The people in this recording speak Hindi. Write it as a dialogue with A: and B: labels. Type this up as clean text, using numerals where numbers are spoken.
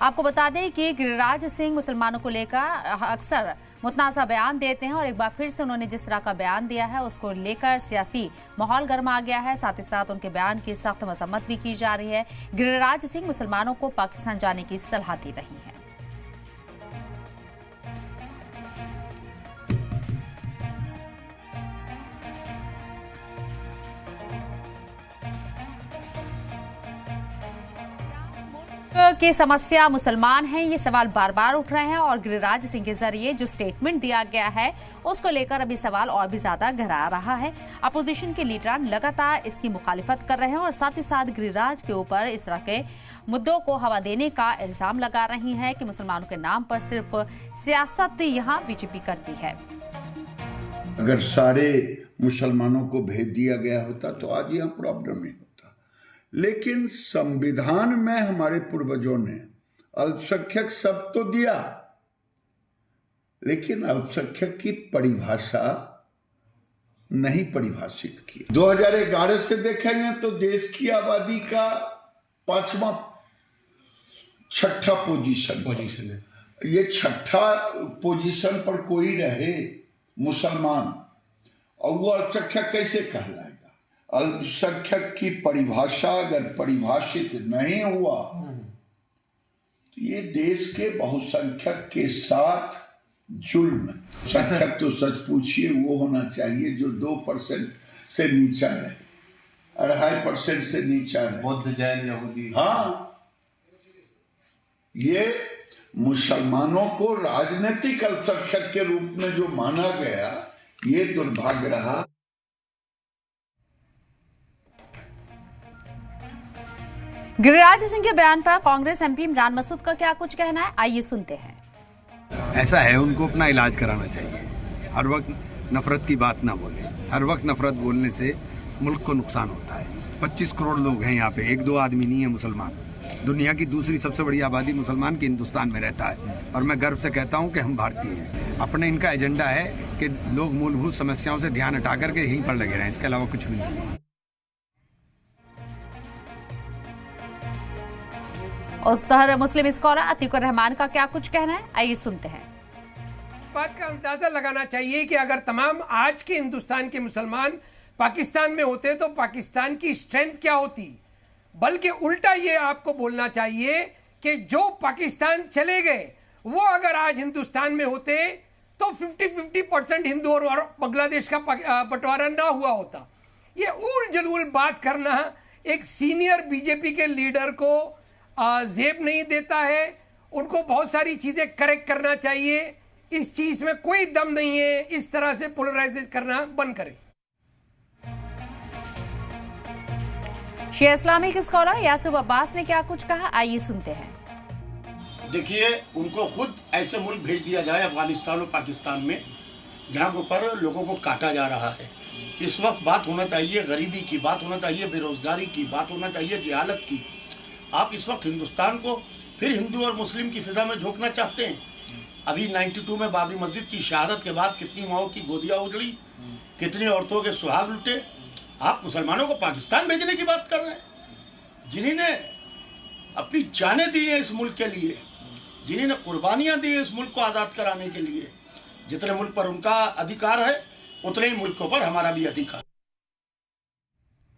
A: आपको बता दें कि गिरिराज सिंह मुसलमानों को लेकर अक्सर मुतनाज़ा बयान देते हैं और एक बार फिर से उन्होंने जिस तरह का बयान दिया है उसको लेकर सियासी माहौल गर्मा गया है। साथ ही साथ उनके बयान की सख्त मजम्मत भी की जा रही है। गिरिराज सिंह मुसलमानों को पाकिस्तान जाने की सलाह दे रही है। की समस्या मुसलमान हैं, ये सवाल बार बार उठ रहे हैं और गिरिराज सिंह के जरिए जो स्टेटमेंट दिया गया है उसको लेकर अभी सवाल और भी ज्यादा गहरा रहा है। अपोजिशन के लीडर लगातार इसकी मुखालिफत कर रहे हैं और साथ ही साथ गिरिराज के ऊपर इस तरह के मुद्दों को हवा देने का इल्जाम लगा रही है कि मुसलमानों के नाम पर सिर्फ सियासत यहाँ बीजेपी करती है।
B: अगर सारे मुसलमानों को भेज दिया गया होता तो आज यहाँ प्रॉब्लम नहीं होता, लेकिन संविधान में हमारे पूर्वजों ने अल्पसंख्यक शब्द तो दिया, लेकिन अल्पसंख्यक की परिभाषा नहीं परिभाषित की। 2011 से देखेंगे तो देश की आबादी का छठा पोजीशन है। ये छठा पोजीशन पर कोई रहे मुसलमान और वो अल्पसंख्यक कैसे कहलाएगा? अल्पसंख्यक की परिभाषा अगर परिभाषित नहीं हुआ तो ये देश के बहुसंख्यक के साथ जुल्म। संख्यक तो सच पूछिए वो होना चाहिए जो 2% से नीचा रहे, 2.5% से नीचा रहे।
C: बौद्ध, जैन, यहूदी।
B: हाँ, ये मुसलमानों को राजनीतिक अल्पसंख्यक के रूप में जो माना गया, ये दुर्भाग्य रहा।
A: गिरिराज सिंह के बयान पर कांग्रेस एमपी इमरान मसूद का क्या कुछ कहना है, आइए सुनते हैं।
D: ऐसा है, उनको अपना इलाज कराना चाहिए। हर वक्त नफरत की बात ना बोले। हर वक्त नफरत बोलने से मुल्क को नुकसान होता है। 25 करोड़ लोग हैं यहाँ पे, 1-2 आदमी नहीं है मुसलमान। दुनिया की दूसरी सबसे बड़ी आबादी मुसलमान की हिंदुस्तान में रहता है और मैं गर्व से कहता हूँ कि हम भारतीय हैं। अपने इनका एजेंडा है कि लोग मूलभूत समस्याओं से ध्यान हटा करके यहीं पर लगे रहें, इसके अलावा कुछ भी नहीं है।
A: उस तरह मुस्लिम स्कॉलर अतीकुर रहमान का क्या कुछ कहना है, आइए सुनते हैं।
E: बात का अंदाजा लगाना चाहिए कि अगर तमाम आज के हिंदुस्तान के मुसलमान पाकिस्तान में होते तो पाकिस्तान की स्ट्रेंथ क्या होती। बल्कि उल्टा ये आपको बोलना चाहिए कि जो पाकिस्तान चले गए वो अगर आज हिंदुस्तान में होते तो 50-50% हिंदू और बांग्लादेश का बंटवारा ना हुआ होता। ये उल जलूल बात करना एक सीनियर बीजेपी के लीडर को जेब नहीं देता है। उनको बहुत सारी चीजें करेक्ट करना चाहिए। इस चीज में कोई दम नहीं है। इस तरह से पोलराइज करना बंद करें।
A: शिया इस्लामिक स्कॉलर यासूब अब्बास ने क्या कुछ कहा, आइए सुनते हैं।
F: देखिए, उनको खुद ऐसे मुल्क भेज दिया जाए अफगानिस्तान और पाकिस्तान में जहाँ पर लोगों को काटा जा रहा है। इस वक्त बात होना चाहिए गरीबी की, बात होना चाहिए बेरोजगारी की, बात होना चाहिए जहालत की। आप इस वक्त हिंदुस्तान को फिर हिंदू और मुस्लिम की फिजा में झोंकना चाहते हैं। अभी 92 में बाबरी मस्जिद की शहादत के बाद कितनी माओं की गोदियां उजड़ी, कितनी औरतों के सुहाग लुटे। आप मुसलमानों को पाकिस्तान भेजने की बात कर रहे हैं, जिन्होंने अपनी जानें दी हैं इस मुल्क के लिए, जिन्होंने कुर्बानियां दी हैं इस मुल्क को आज़ाद कराने के लिए। जितने मुल्क पर उनका अधिकार है उतने ही मुल्कों पर हमारा भी अधिकार।